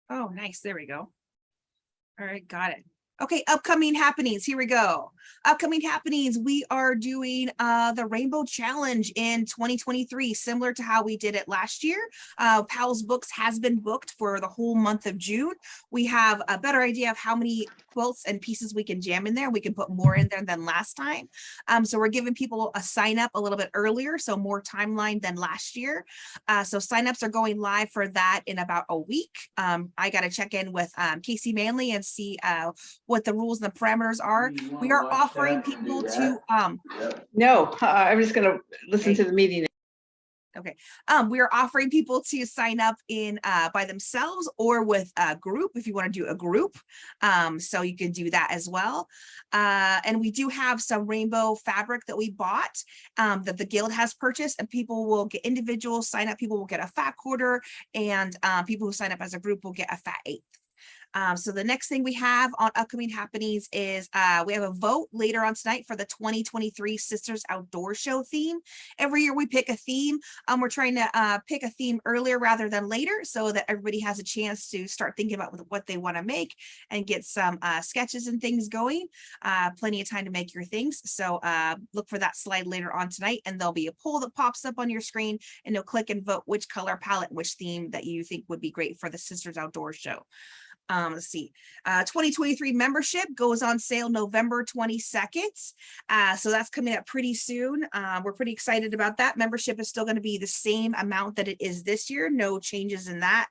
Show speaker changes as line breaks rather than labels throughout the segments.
Oh, nice. There we go. All right, got it. Okay, upcoming happenings. Here we go. Upcoming happenings. We are doing the Rainbow Challenge in 2023, similar to how we did it last year. Powell's Books has been booked for the whole month of June. We have a better idea of how many quilts and pieces we can jam in there. We can put more in there than last time. So we're giving people a sign up a little bit earlier, so more timeline than last year. So signups are going live for that in about a week. I got to check in with Casey Manley and see what the rules and the parameters are. We are offering people to
No, I'm just going to listen to the meeting.
Okay. We are offering people to sign up in by themselves or with a group if you want to do a group. So you can do that as well. And we do have some rainbow fabric that we bought that the guild has purchased, and people will get individual sign up. People will get a fat quarter, and people who sign up as a group will get a fat eighth. So the next thing we have on upcoming happenings is we have a vote later on tonight for the 2023 Sisters Outdoor Show theme. Every year we pick a theme. We're trying to pick a theme earlier rather than later so that everybody has a chance to start thinking about what they want to make and get some sketches and things going. Plenty of time to make your things. So look for that slide later on tonight, and there'll be a poll that pops up on your screen, and you'll click and vote which color palette, which theme that you think would be great for the Sisters Outdoor Show. Let's see, 2023 membership goes on sale November 22nd. So that's coming up pretty soon. We're pretty excited about that. Membership is still going to be the same amount that it is this year. No changes in that.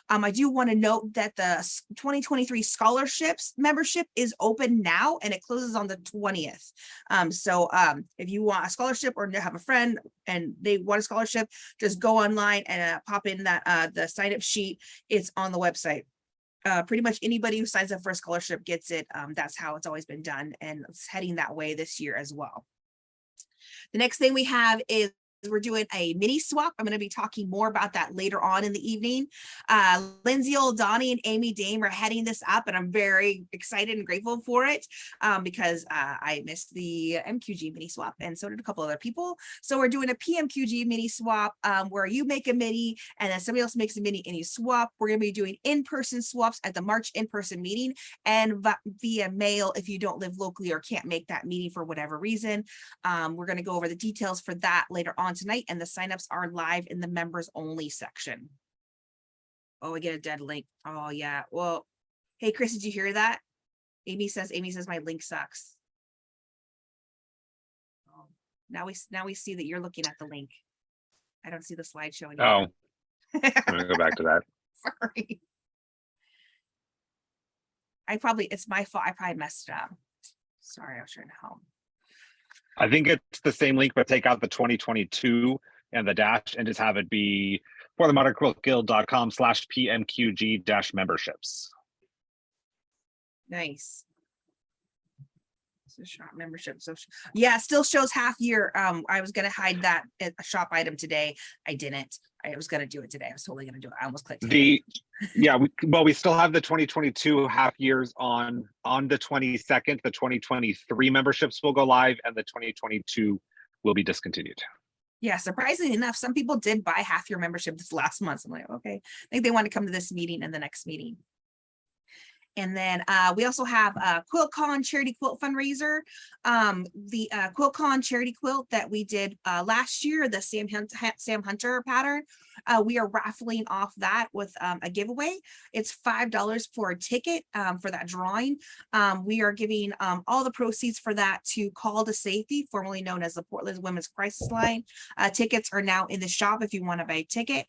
I do want to note that the 2023 scholarships membership is open now, and it closes on the 20th. So if you want a scholarship or have a friend and they want a scholarship, just go online and pop in that the sign up sheet. It's on the website. Pretty much anybody who signs up for a scholarship gets it. That's how it's always been done, and it's heading that way this year as well. The next thing we have is we're doing a mini swap. I'm going to be talking more about that later on in the evening. Lindsay Oldani and Amy Dame are heading this up, and I'm very excited and grateful for it because I missed the MQG mini swap, and so did a couple other people. So we're doing a PMQG mini swap where you make a mini and then somebody else makes a mini and you swap. We're going to be doing in-person swaps at the March in-person meeting and via mail if you don't live locally or can't make that meeting for whatever reason. We're going to go over the details for that later on tonight, and the signups are live in the members only section. Oh, I get a dead link. Oh yeah. Well, hey Chris, did you hear that? Amy says my link sucks. Oh, now we see that you're looking at the link. I don't see the slideshow anymore.
Oh, I'm gonna go back to that.
Sorry. It's my fault. I probably messed it up. Sorry, I was trying to help.
I think it's the same link, but take out the 2022 and the dash and just have it be for the modernquiltguild.com/PMQG-memberships.
Nice. So shop membership. So yeah, it still shows half year. I was going to hide that shop item today. I didn't. I was going to do it today. I was totally going to do it. I almost clicked.
We still have the 2022 half years on the 22nd. The 2023 memberships will go live, and the 2022 will be discontinued.
Yeah, surprisingly enough, some people did buy half your membership this last month. I'm like, okay, I think they want to come to this meeting and the next meeting. And then we also have a QuiltCon charity quilt fundraiser. The QuiltCon charity quilt that we did last year, the Sam Hunter pattern, we are raffling off that with a giveaway. It's $5 for a ticket for that drawing. We are giving all the proceeds for that to Call to Safety, formerly known as the Portland Women's Crisis Line. Tickets are now in the shop if you want to buy a ticket.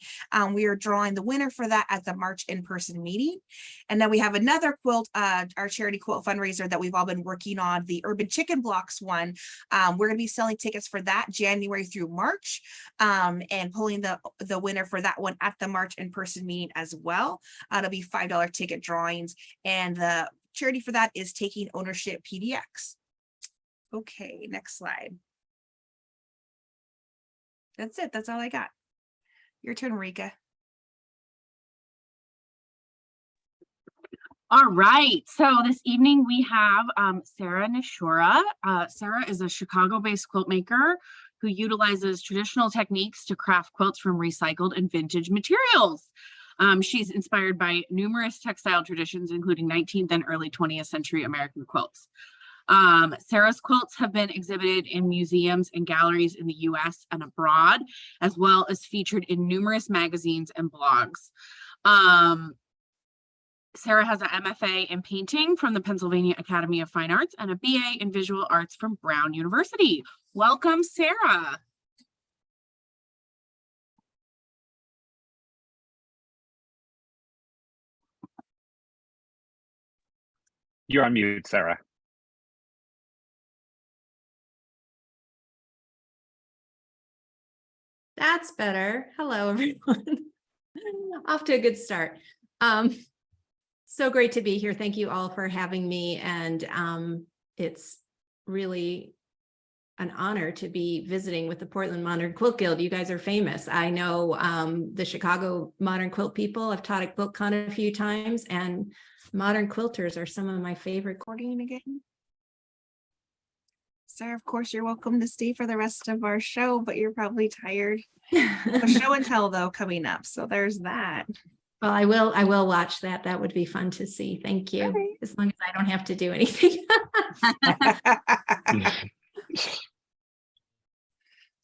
We are drawing the winner for that at the March in-person meeting. And then we have another quilt, our charity quilt fundraiser that we've all been working on, the Urban Chicken Blocks one. We're going to be selling tickets for that January through March, and pulling the winner for that one at the March in-person meeting as well. It'll be $5 ticket drawings, and the charity for that is Taking Ownership PDX. Okay, next slide. That's it. That's all I got. Your turn, Rika.
All right, so this evening we have Sarah Nishura. Sarah is a Chicago-based quilt maker who utilizes traditional techniques to craft quilts from recycled and vintage materials. She's inspired by numerous textile traditions, including 19th and early 20th century American quilts. Sarah's quilts have been exhibited in museums and galleries in the US and abroad, as well as featured in numerous magazines and blogs. Sarah has an MFA in painting from the Pennsylvania Academy of Fine Arts and a BA in visual arts from Brown University. Welcome, Sarah.
You're on mute, Sarah.
That's better. Hello, everyone. Off to a good start. So great to be here. Thank you all for having me. And it's really an honor to be visiting with the Portland Modern Quilt Guild. You guys are famous. I know the Chicago Modern Quilt people. I've taught at QuiltCon a few times, and modern quilters are some of my favorite.
Recording again. Sarah, of course, you're welcome to stay for the rest of our show, but you're probably tired. The show and tell though coming up, so there's that.
Well, I will watch that. That would be fun to see. Thank you.
Right.
As long as I don't have to do anything.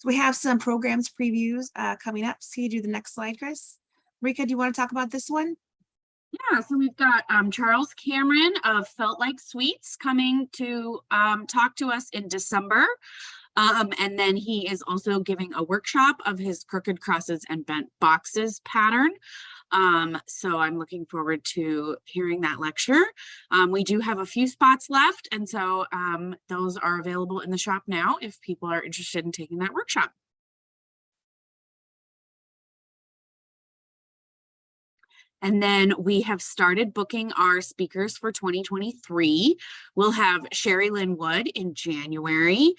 So we have some programs previews coming up. So you do the next slide, Chris. Rika, do you want to talk about this one?
Yeah, so we've got Charles Cameron of Felt Like Sweets coming to talk to us in December. And then he is also giving a workshop of his crooked crosses and bent boxes pattern. So I'm looking forward to hearing that lecture. We do have a few spots left, and so those are available in the shop now if people are interested in taking that workshop. And then we have started booking our speakers for 2023. We'll have Sherry Lynn Wood in January,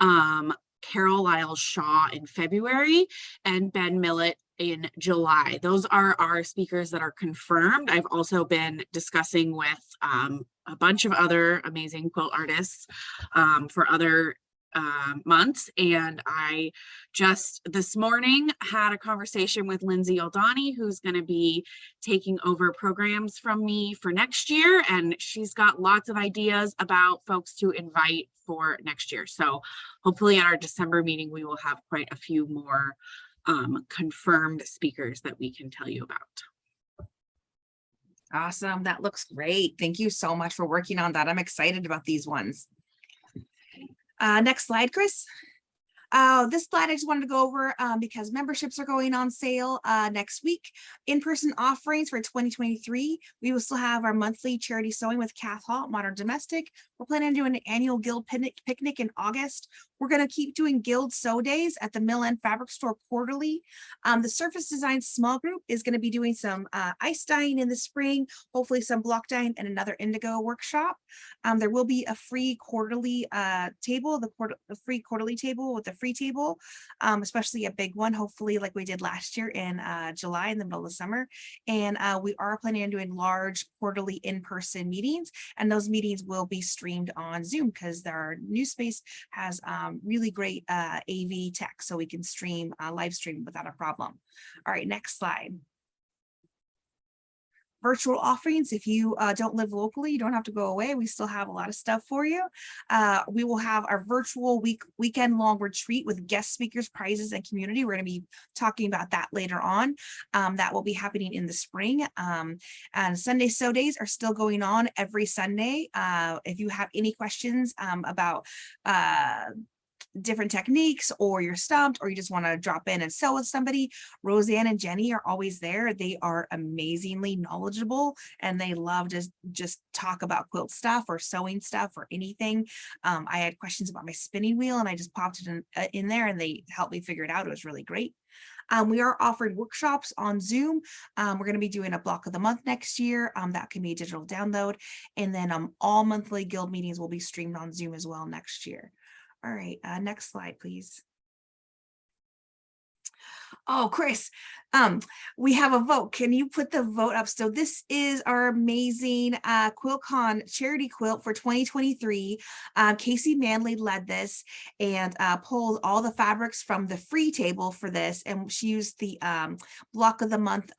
Carol Lyle Shaw in February, and Ben Millett in July. Those are our speakers that are confirmed. I've also been discussing with a bunch of other amazing quilt artists for other months, and I just this morning had a conversation with Lindsay O'Donnell, who's going to be taking over programs from me for next year, and she's got lots of ideas about folks to invite for next year. So hopefully at our December meeting we will have quite a few more confirmed speakers that we can tell you about.
Awesome. That looks great. Thank you so much for working on that. I'm excited about these ones. Next slide, Chris. This slide I just wanted to go over because memberships are going on sale next week. In-person offerings for 2023. We will still have our monthly charity sewing with Kath Hall, Modern Domestic. We're planning on doing an annual guild picnic in August. We're going to keep doing guild sew days at the Mill End Fabric Store quarterly. The Surface Design small group is going to be doing some ice dyeing in the spring, hopefully some block dyeing and another indigo workshop. There will be a free quarterly table, the free quarterly table with the free table, especially a big one, hopefully like we did last year in July in the middle of summer. And we are planning on doing large quarterly in-person meetings, and those meetings will be streamed on Zoom because our new space has really great AV tech, so we can stream live stream without a problem. All right, next slide. Virtual offerings. If you don't live locally, you don't have to go away. We still have a lot of stuff for you. We will have our virtual weekend long retreat with guest speakers, prizes, and community. We're going to be talking about that later on. That will be happening in the spring. And Sunday sew days are still going on every Sunday. If you have any questions about different techniques, or you're stumped, or you just want to drop in and sew with somebody, Roseanne and Jenny are always there. They are amazingly knowledgeable, and they love to just talk about quilt stuff or sewing stuff or anything. I had questions about my spinning wheel, and I just popped it in there, and they helped me figure it out. It was really great. We are offering workshops on Zoom. We're going to be doing a block of the month next year. That can be a digital download. And then all monthly guild meetings will be streamed on Zoom as well next year. All right, next slide, please. Oh, Chris, we have a vote. Can you put the vote up? So this is our amazing QuiltCon charity quilt for 2023. Casey Manley led this and pulled all the fabrics from the free table for this, and she used the block of the month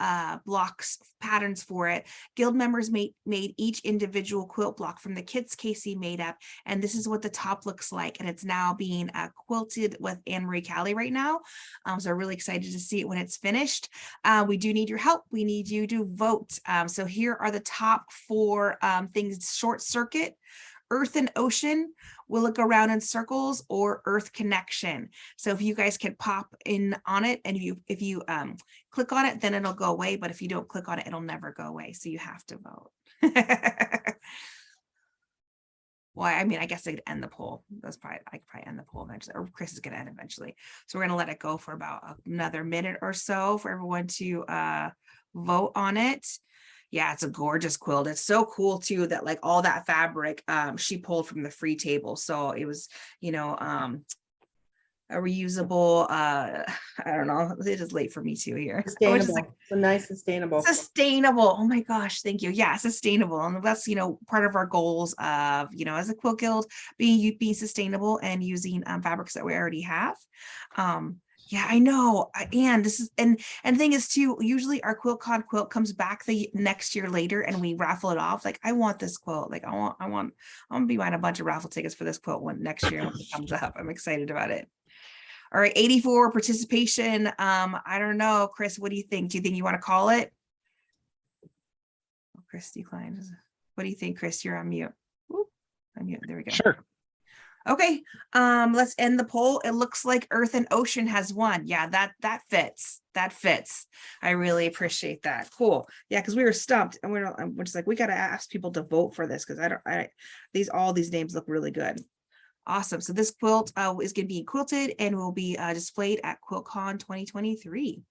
blocks patterns for it. Guild members made each individual quilt block from the kits Casey made up, and this is what the top looks like, and it's now being quilted with Anne Marie Callie right now. So we're really excited to see it when it's finished. We do need your help. We need you to vote. So here are the top 4 things: Short Circuit, Earth and Ocean, Will It Go Round in Circles, or Earth Connection. So if you guys can pop in on it, and if you click on it, then it'll go away. But if you don't click on it, it'll never go away. So you have to vote. Well, I mean, I guess I could end the poll. I could probably end the poll eventually, or Chris is going to end eventually. So we're going to let it go for about another minute or so for everyone to vote on it. Yeah, it's a gorgeous quilt. It's so cool too that like all that fabric she pulled from the free table. So it was, you know, a reusable, I don't know, it is late for me too here.
Sustainable. It's a nice sustainable.
Sustainable. Oh my gosh, thank you. Yeah, sustainable. And that's, you know, part of our goals of, you know, as a quilt guild, being sustainable and using fabrics that we already have. Yeah, I know. And this is, and the thing is too, usually our QuiltCon quilt comes back the next year later and we raffle it off. Like, I want this quilt. Like, I'm gonna be buying a bunch of raffle tickets for this quilt when next year when it comes up. I'm excited about it. All right, 84 participation. I don't know, Chris, what do you think? Do you think you want to call it? Oh, Chris declined. What do you think, Chris? You're on mute. Ooh, on mute. There we go.
Sure.
Okay, let's end the poll. It looks like Earth and Ocean has won. Yeah, that fits. That fits. I really appreciate that. Cool. Yeah, because we were stumped, and we're just like, we got to ask people to vote for this because all these names look really good. Awesome. So this quilt is going to be quilted and will be displayed at QuiltCon 2023.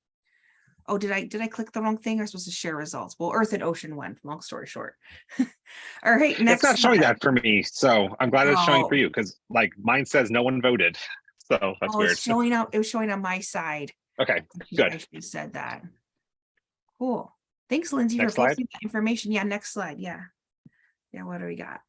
Oh, did I click the wrong thing? Or supposed to share results? Well, Earth and Ocean won. Long story short. All right, next.
It's not showing that for me, so I'm glad it's showing for
Oh.
you because like mine says no one voted, so that's weird.
It's showing up. It was showing on my side.
Okay,
I
good.
should have said that. Cool. Thanks, Lindsay,
Next
for
slide.
posting that information. Yeah, next slide. Yeah. Yeah, what do we got?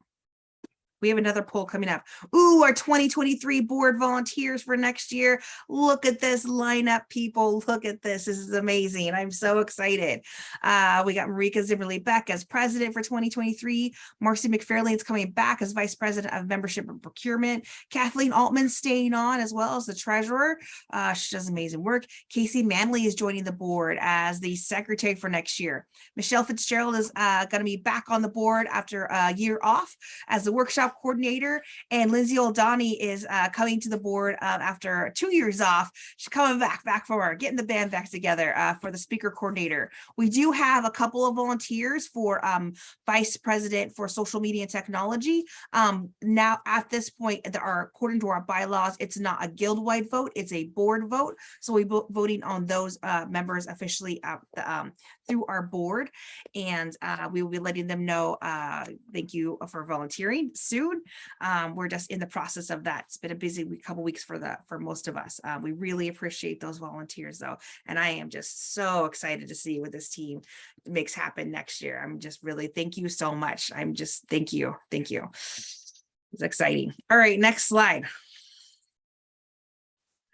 We have another poll coming up. Ooh, our 2023 board volunteers for next year. Look at this lineup, people. Look at this. This is amazing. I'm so excited. We got Marika Zimmerly Beck as president for 2023. Marcy McFarlane is coming back as vice president of membership and procurement. Kathleen Altman staying on as well as the treasurer. She does amazing work. Casey Manley is joining the board as the secretary for next year. Michelle Fitzgerald is going to be back on the board after a year off as the workshop coordinator, and Lindsay Oldani is coming to the board after 2 years off. She's coming back for her, getting the band back together for the speaker coordinator. We do have a couple of volunteers for vice president for social media and technology. Now at this point, according to our bylaws, it's not a guild-wide vote, it's a board vote. So we voting on those members officially through our board, and we will be letting them know. Thank you for volunteering soon. We're just in the process of that. It's been a busy couple weeks for most of us. We really appreciate those volunteers though, and I am just so excited to see what this team makes happen next year. I'm just really, thank you so much. Thank you. It's exciting. All right, next slide.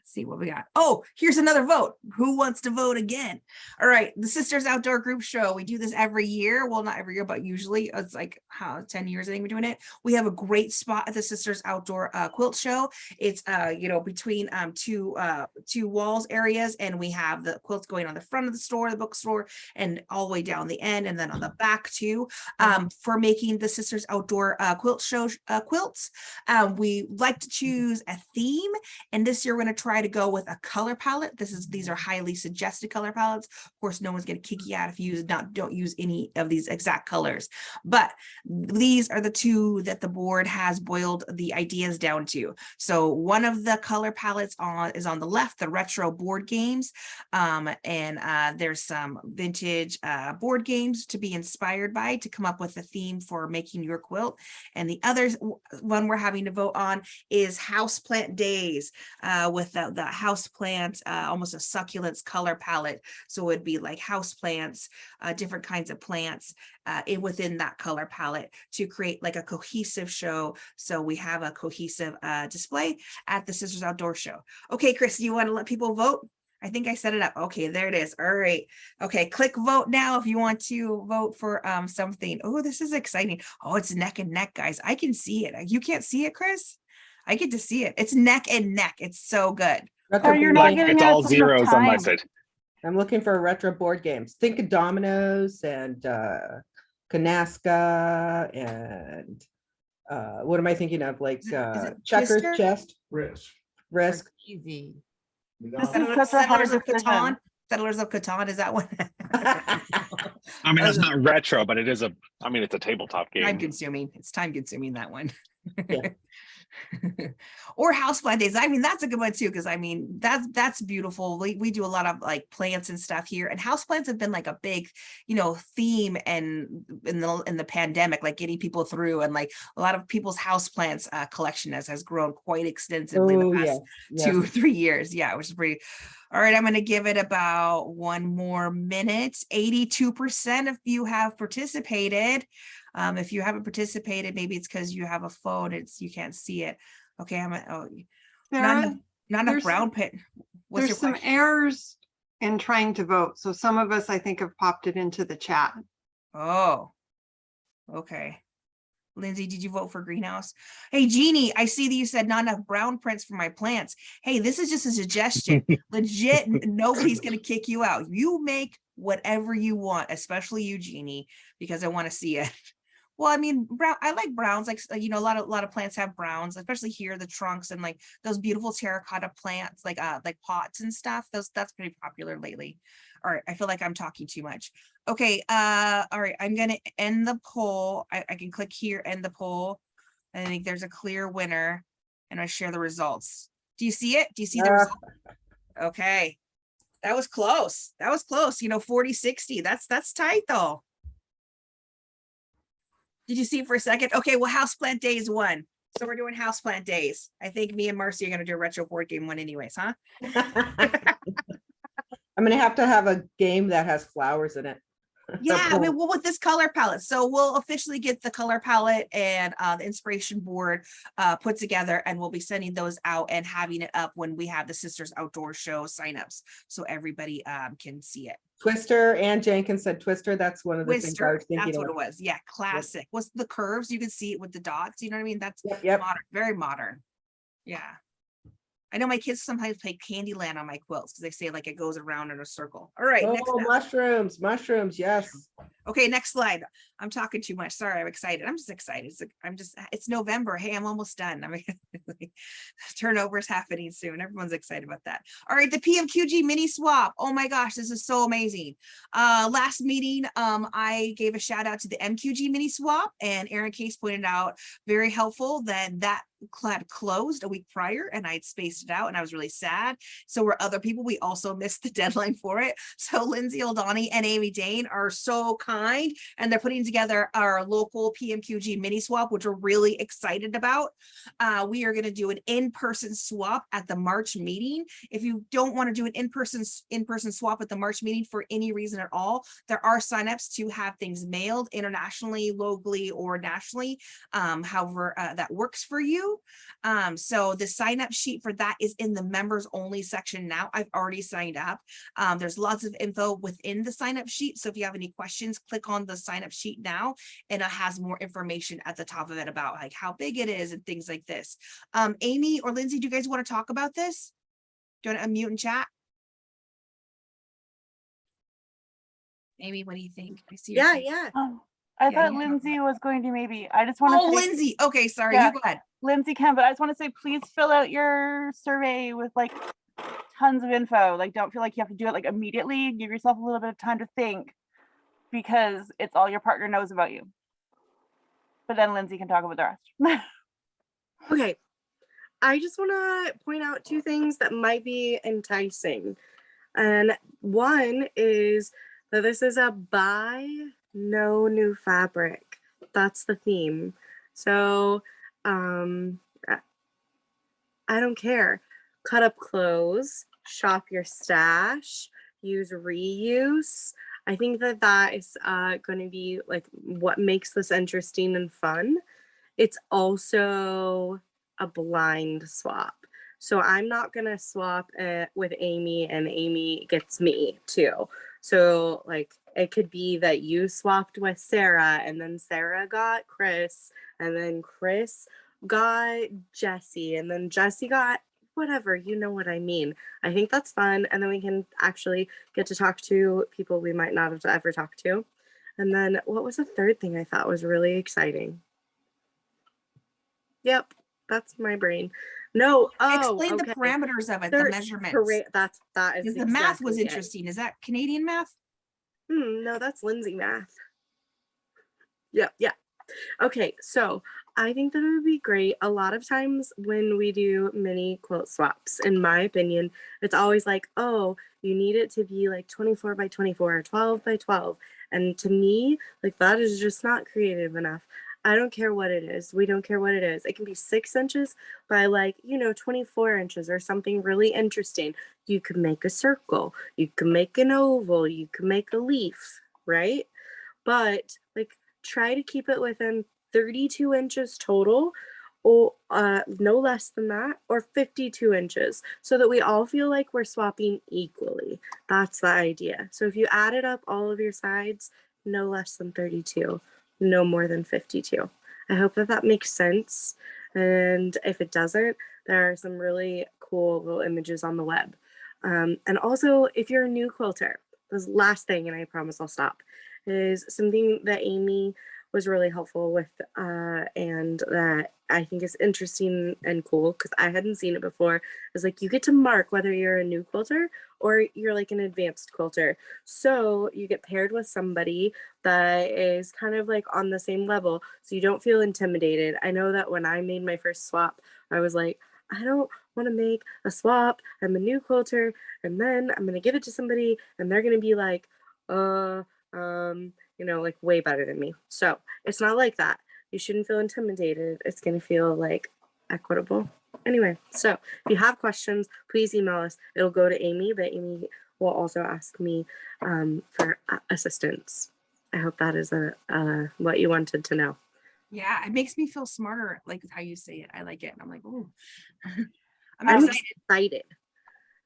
See what we got. Oh, here's another vote. Who wants to vote again? All right, the Sisters Outdoor Group Show. We do this every year. Well, not every year, but usually it's like 10 years I think we're doing it. We have a great spot at the Sisters Outdoor Quilt Show. It's between two walls areas, and we have the quilts going on the front of the store, the bookstore, and all the way down the end, and then on the back too. For making the Sisters Outdoor Quilt Show quilts, we like to choose a theme, and this year we're going to try to go with a color palette. These are highly suggested color palettes. Of course, no one's going to kick you out if you don't use any of these exact colors, but these are the two that the board has boiled the ideas down to. So one of the color palettes is on the left, the retro board games, and there's some vintage board games to be inspired by to come up with a theme for making your quilt. And the other one we're having to vote on is Houseplant Days with the house plant, almost a succulents color palette. So it would be like house plants, different kinds of plants within that color palette to create like a cohesive show. So we have a cohesive display at the Sisters Outdoor Show. Okay, Chris, you want to let people vote? I think I set it up. Okay, there it is. All right. Okay, click vote now if you want to vote for something. Oh, this is exciting. Oh, it's neck and neck, guys. I can see it. You can't see it, Chris? I get to see it. It's neck and neck. It's so good.
Retro
Oh, you're
board
not
games.
giving
It's
us
all
enough
zeros on my
time.
side.
I'm looking for retro board games. Think of dominoes and Canasca and what am I thinking of? Like
Is it
checkers,
Twister?
chest, risk.
Easy.
This
is such a hard
Settlers of
decision.
Catan. Settlers of Catan, is that one?
I mean, it's not retro, but it is I mean, it's a tabletop
Time
game.
consuming. It's time consuming, that one.
Yeah.
Or houseplant days. I mean, that's a good one too, because I mean, that's beautiful. We do a lot of like plants and stuff here, and houseplants have been like a big, theme and in the pandemic, like getting people through, and like a lot of people's houseplants collection has grown quite extensively in
Oh,
the
yeah.
past 2 or 3 years. Yeah, which is pretty. All right, I'm going to give it about 1 more minute. 82% of you have participated. If you haven't participated, maybe it's because you have a phone. You can't see it. Okay, not enough
there's-
brown pit. What's your
There's some
question?
errors in trying to vote. So some of us, I think, have popped it into the chat.
Oh, okay. Lindsay, did you vote for greenhouse? Hey, Jeannie, I see that you said not enough brown prints for my plants. Hey, this is just a suggestion. Legit, nobody's going to kick you out. You make whatever you want, especially you, Jeannie, because I want to see it. Well, I mean, brown. I like browns. Like a lot of plants have browns, especially here, the trunks and like those beautiful terracotta plants, like pots and stuff. That's pretty popular lately. All right, I feel like I'm talking too much. Okay, all right, I'm gonna end the poll. I can click here, end the poll. I think there's a clear winner, and I share the results. Do you see it? Do you see the result? Okay, that was close. That was close. 40-60. That's tight though. Did you see it for a second? Okay, well, houseplant days won. So we're doing houseplant days. I think me and Marcy are gonna do a retro board game one anyways, huh?
I'm gonna have to have a game that has flowers in it.
Yeah, I mean, well, with this color palette. So we'll officially get the color palette and the inspiration board put together, and we'll be sending those out and having it up when we have the Sisters Outdoor Show signups, so everybody can see it.
Twister, and Jenkins said Twister. That's one of the things I
Twister,
was thinking
that's what
of.
it was. Yeah, classic. What's the curves? You can see it with the dots. You know what I mean? That's
Yep.
modern, very modern. Yeah. I know my kids sometimes play Candyland on my quilts because they say like it goes around in a circle. All right, next
Oh,
up.
mushrooms, yes.
Okay, next slide. I'm talking too much. Sorry, I'm excited. I'm just excited. It's November. Hey, I'm almost done. I mean, turnover is happening soon. Everyone's excited about that. All right, the PMQG mini swap. Oh my gosh, this is so amazing. Last meeting, I gave a shout out to the MQG mini swap, and Aaron Case pointed out very helpful that had closed a week prior, and I had spaced it out, and I was really sad. So were other people. We also missed the deadline for it. So Lindsay Oldani and Amy Dane are so kind, and they're putting together our local PMQG mini swap, which we're really excited about. We are going to do an in-person swap at the March meeting. If you don't want to do an in-person swap at the March meeting for any reason at all, there are signups to have things mailed internationally, locally, or nationally, however that works for you. So the sign up sheet for that is in the members only section now. I've already signed up. There's lots of info within the sign up sheet. So if you have any questions, click on the sign up sheet now, and it has more information at the top of it about like how big it is and things like this. Amy or Lindsay, do you guys want to talk about this? Do you want to unmute and chat? Amy, what do you think? I see. your
Yeah,
face.
yeah.
Oh, I
Yeah,
thought
you talk
Lindsay
about
was going to maybe. I just want to
Oh,
say
Lindsay. Okay, sorry.
Yeah.
You go ahead.
Lindsay can, but I just want to say please fill out your survey with like tons of info. Like don't feel like you have to do it like immediately. Give yourself a little bit of time to think because it's all your partner knows about you. But then Lindsay can talk about the rest.
Okay, I just want to point out 2 things that might be enticing. And one is that this is a buy no new fabric. That's the theme. So I don't care. cut up clothes, shop your stash, use reuse. I think that that is going to be like what makes this interesting and fun. It's also a blind swap. So I'm not going to swap it with Amy and Amy gets me too. So like it could be that you swapped with Sarah and then Sarah got Chris and then Chris got Jesse and then Jesse got whatever, you know what I mean. I think that's fun. And then we can actually get to talk to people we might not have ever talked to. And then what was the third thing I thought was really exciting? Yep, that's my brain. No,
Explain
okay.
the parameters of it, the
There's
measurements.
that is
Because the math was
exactly it.
interesting. Is that Canadian math?
No, that's Lindsay math. Yeah. Okay, so I think that it would be great. A lot of times when we do mini quilt swaps, in my opinion, it's always like, oh, you need it to be like 24 by 24 or 12 by 12. And to me, like that is just not creative enough. I don't care what it is. We don't care what it is. It can be 6 inches by 24 inches or something really interesting. You could make a circle. You can make an oval. You can make a leaf, right? But try to keep it within 32 inches total or no less than that, or 52 inches, so that we all feel like we're swapping equally. That's the idea. So if you added up all of your sides, no less than 32, no more than 52. I hope that that makes sense. And if it doesn't, there are some really cool little images on the web. And also, if you're a new quilter, this last thing, and I promise I'll stop, is something that Amy was really helpful with and that I think is interesting and cool because I hadn't seen it before, is like you get to mark whether you're a new quilter or you're like an advanced quilter. So you get paired with somebody that is kind of like on the same level so you don't feel intimidated. I know that when I made my first swap, I was like, I don't want to make a swap. I'm a new quilter and then I'm going to give it to somebody and they're going to be like, like way better than me. So it's not like that. You shouldn't feel intimidated. It's going to feel like equitable. Anyway, so if you have questions, please email us. It'll go to Amy, but Amy will also ask me for assistance. I hope that is what you wanted to know.
Yeah, it makes me feel smarter, like how you say it. I like it. And I'm like, ooh.
I'm excited.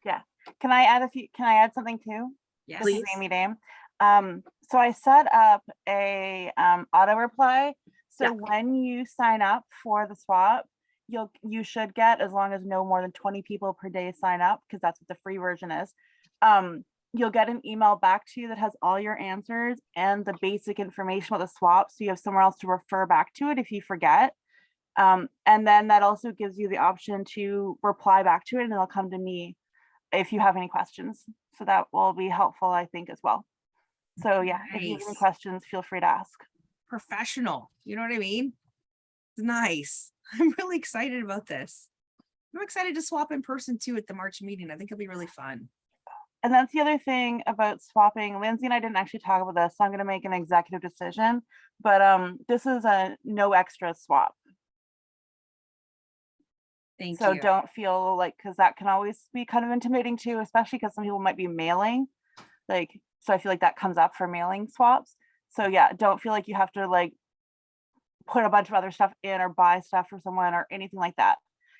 Yeah. Can I add something too?
Yes.
This is
Please.
Amy Dame. So I set up a auto reply. So
Yeah.
when you sign up for the swap, you should get, as long as no more than 20 people per day sign up, because that's what the free version is. You'll get an email back to you that has all your answers and the basic information about the swap. So you have somewhere else to refer back to it if you forget. And then that also gives you the option to reply back to it, and it'll come to me if you have any questions. So that will be helpful, I think, as well. So yeah, if you have any
Nice.
questions, feel free to ask.
Professional. You know what I mean? It's nice. I'm really excited about this. I'm excited to swap in person too at the March meeting. I think it'll be really fun.
And that's the other thing about swapping. Lindsay and I didn't actually talk about this, so I'm going to make an executive decision. But this is a no extra swap.
Thank
So
you.
don't feel like, because that can always be kind of intimidating too, especially because some people might be mailing. So I feel like that comes up for mailing swaps. So yeah, don't feel like you have to put a bunch of other stuff in or buy stuff for someone or anything like that.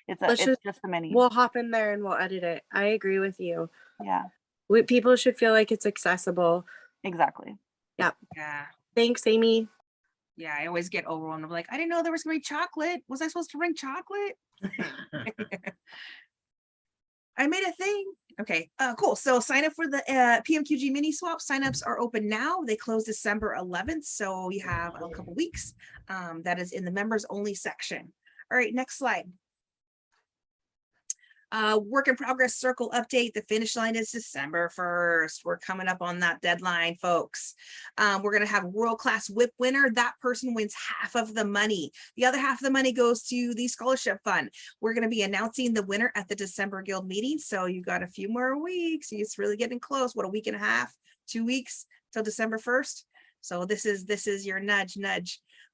It's just the mini.
We'll hop in there and we'll edit it. I agree with you.
Yeah,
People should feel like it's accessible.
exactly.
Yep.
Yeah.
Thanks, Amy.
Yeah. I always get overwhelmed. I'm like, I didn't know there was gonna be chocolate. Was I supposed to bring chocolate? I made a thing. Okay, cool. So sign up for the PMQG mini swap. Signups are open now. They close December 11th. So you have a couple weeks. That is in the members only section. All right, next slide. Work in progress circle update. The finish line is December 1st. We're coming up on that deadline, folks. We're going to have world-class whip winner. That person wins half of the money. The other half of the money goes to the scholarship fund. We're going to be announcing the winner at the December Guild meeting. So you've got a few more weeks. It's really getting close. What, a week and a half, 2 weeks till December 1st. So this is your nudge.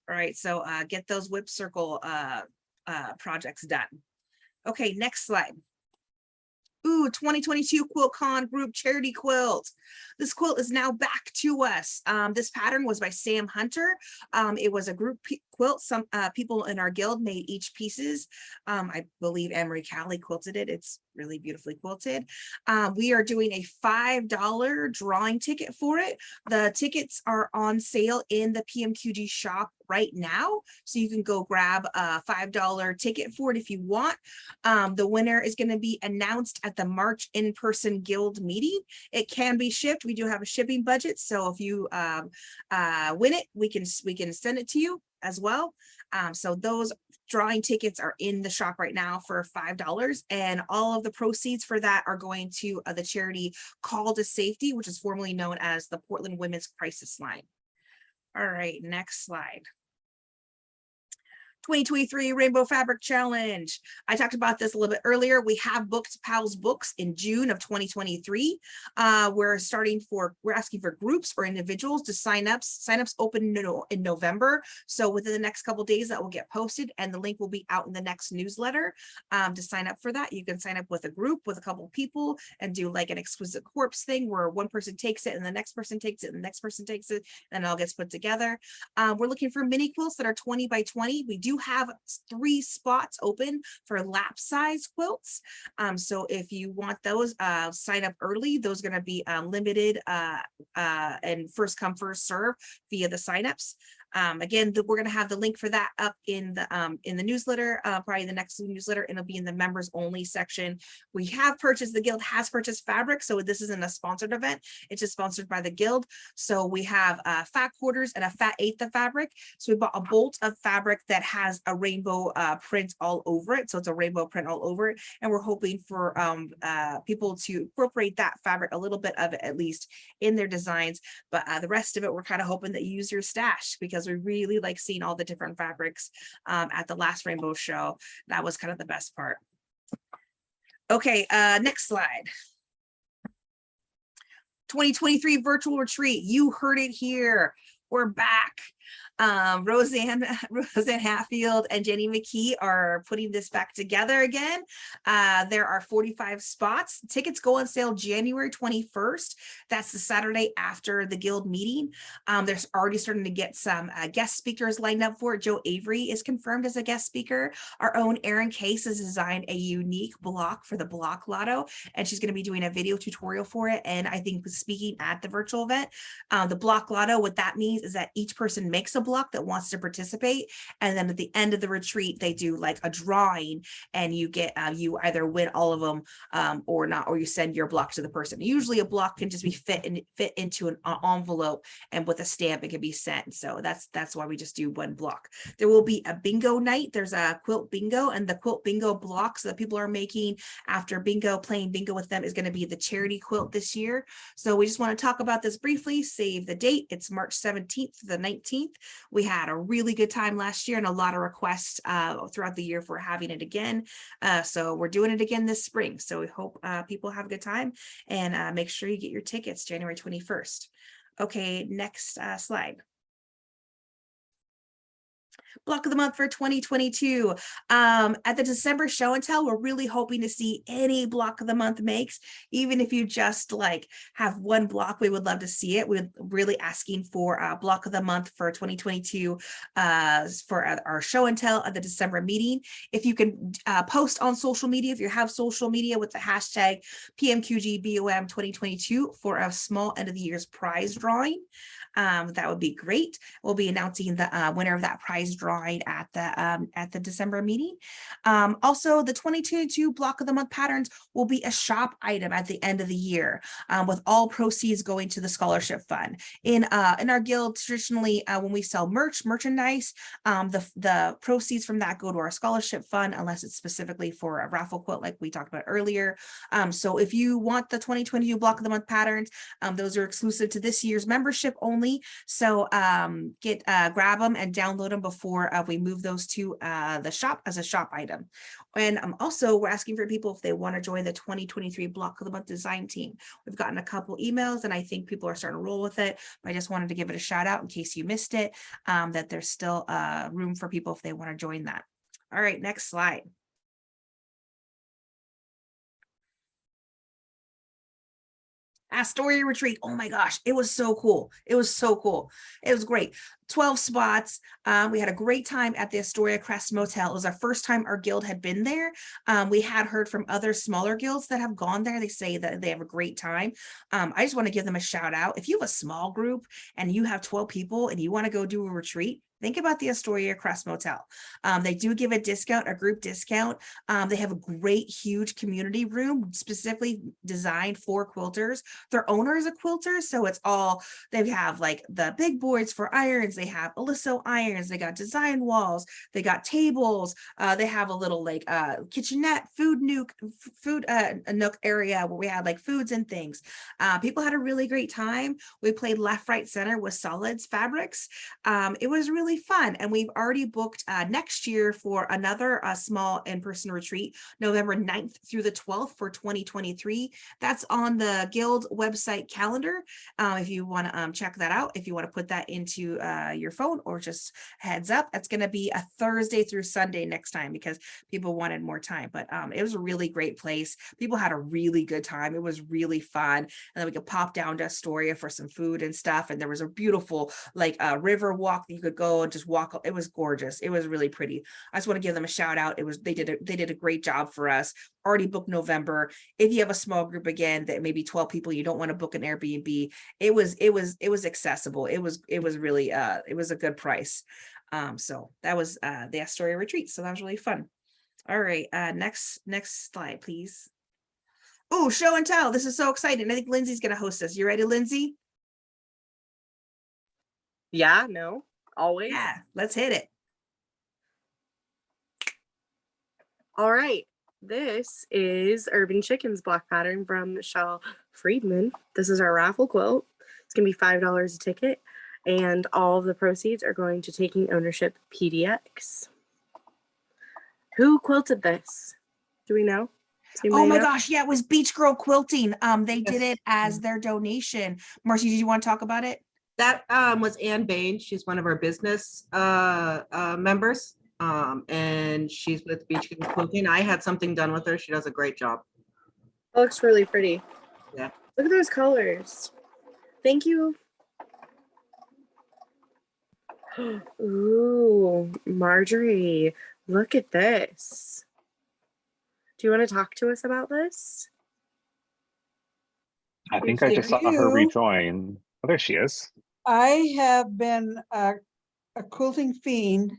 All right. So get those whip circle projects done. Okay, next slide. Ooh, 2022 QuiltCon group charity quilt. This quilt is now back to us. This pattern was by Sam Hunter. It was a group quilt. Some people in our guild made each pieces. I believe Emery Callie quilted it. It's really beautifully quilted. We are doing a $5 drawing ticket for it. The tickets are on sale in the PMQG shop right now. So you can go grab a $5 ticket for it if you want. The winner is going to be announced at the March in-person guild meeting. It can be shipped. We do have a shipping budget. So if you win it, we can send it to you as well. So those drawing tickets are in the shop right now for $5, and all of the proceeds for that are going to the charity Call to Safety, which is formerly known as the Portland Women's Crisis Line. All right, next slide. 2023 Rainbow Fabric Challenge. I talked about this a little bit earlier. We have booked Pal's Books in June of 2023. We're asking for groups or individuals to sign up. Signups open in November. So within the next couple of days that will get posted, and the link will be out in the next newsletter. To sign up for that, you can sign up with a group with a couple of people and do like an exquisite corpse thing where one person takes it and the next person takes it and the next person takes it, and it all gets put together. We're looking for mini quilts that are 20 by 20. We do have 3 spots open for lap size quilts. So if you want those, sign up early. Those are going to be limited and first come, first serve via the signups. Again, we're going to have the link for that up in the newsletter, probably the next newsletter, and it'll be in the members only section. The guild has purchased fabric, so this isn't a sponsored event. It's just sponsored by the guild. So we have fat quarters and a fat eighth of fabric. So we bought a bolt of fabric that has a rainbow print all over it. So it's a rainbow print all over it. And we're hoping for people to incorporate that fabric, a little bit of it at least, in their designs. But the rest of it, we're kind of hoping that you use your stash, because we really like seeing all the different fabrics at the last rainbow show. That was kind of the best part. Okay, next slide. 2023 virtual retreat. You heard it here. We're back. Roseanne Hatfield and Jenny McKee are putting this back together again. There are 45 spots. Tickets go on sale January 21st. That's the Saturday after the guild meeting. There's already starting to get some guest speakers lined up for it. Joe Avery is confirmed as a guest speaker. Our own Erin Case has designed a unique block for the block lotto, and she's going to be doing a video tutorial for it, and I think speaking at the virtual event. The block lotto, what that means is that each person makes a block that wants to participate, and then at the end of the retreat they do like a drawing, and you get you either win all of them or not, or you send your block to the person. Usually a block can just be fit into an envelope, and with a stamp it can be sent. So that's why we just do one block. There will be a bingo night. There's a quilt bingo, and the quilt bingo blocks that people are making after bingo, playing bingo with them, is going to be the charity quilt this year. So we just want to talk about this briefly. Save the date. It's March 17th to the 19th. We had a really good time last year and a lot of requests throughout the year for having it again. So we're doing it again this spring. So we hope people have a good time, and make sure you get your tickets January 21st. Okay, next slide. Block of the month for 2022. At the December show and tell, we're really hoping to see any block of the month makes. Even if you just like have one block, we would love to see it. We're really asking for a block of the month for 2022 for our show and tell at the December meeting. If you can post on social media, if you have social media, with the hashtag PMQGBOM 2022 for a small end of the year's prize drawing. That would be great. We'll be announcing the winner of that prize drawing at the December meeting. Also, the 2022 block of the month patterns will be a shop item at the end of the year, with all proceeds going to the scholarship fund. In our guild, traditionally, when we sell merchandise, the proceeds from that go to our scholarship fund, unless it's specifically for a raffle quilt like we talked about earlier. So if you want the 2022 block of the month patterns, those are exclusive to this year's membership only. So grab them and download them before we move those to the shop as a shop item. And also, we're asking for people if they want to join the 2023 block of the month design team. We've gotten a couple emails, and I think people are starting to roll with it. But I just wanted to give it a shout out in case you missed it, that there's still room for people if they want to join that. All right, next slide. Astoria retreat. Oh my gosh, it was so cool. It was so cool. It was great. 12 spots. We had a great time at the Astoria Crest Motel. It was our first time our guild had been there. We had heard from other smaller guilds that have gone there. They say that they have a great time. I just want to give them a shout out. If you have a small group and you have 12 people and you want to go do a retreat, think about the Astoria Crest Motel. They do give a discount, a group discount. They have a great, huge community room specifically designed for quilters. Their owner is a quilter, so it's all, they have like the big boards for irons. They have Oliso irons. They got design walls. They got tables. They have a little like kitchenette, food a nook area where we had like foods and things. People had a really great time. We played left, right, center with solids fabrics. It was really fun, and we've already booked next year for another small in-person retreat, November 9th through the 12th for 2023. That's on the guild website calendar. If you want to check that out, if you want to put that into your phone, or just heads up, that's going to be a Thursday through Sunday next time because people wanted more time. But it was a really great place. People had a really good time. It was really fun, and then we could pop down to Astoria for some food and stuff. And there was a beautiful like river walk that you could go and just walk. It was gorgeous. It was really pretty. I just want to give them a shout out. They did a great job for us. Already booked November. If you have a small group, again, that maybe 12 people, you don't want to book an Airbnb. It was accessible. It was really it was a good price. So that was the Astoria retreat. So that was really fun. All right, next slide, please. Oh, show and tell. This is so exciting. I think Lindsay's gonna host us. You ready, Lindsay?
Yeah, no, always.
Yeah, let's hit it.
All right. This is Urban Chicken's block pattern from Michelle Friedman. This is our raffle quilt. It's going to be $5 a ticket, and all of the proceeds are going to Taking Ownership PDX. Who quilted this? Do we know?
Oh my gosh, yeah, it was Beach Girl Quilting. They did it as their donation. Marcy, did you want to talk about it?
That was Ann Bain. She's one of our business members. And she's with Beach Girl Quilting. I had something done with her. She does a great job.
It looks really pretty.
Yeah.
Look at those colors. Thank you. Ooh, Marjorie, look at this. Do you want to talk to us about this?
I think I just saw her rejoin. Oh, there she is.
I have been a quilting fiend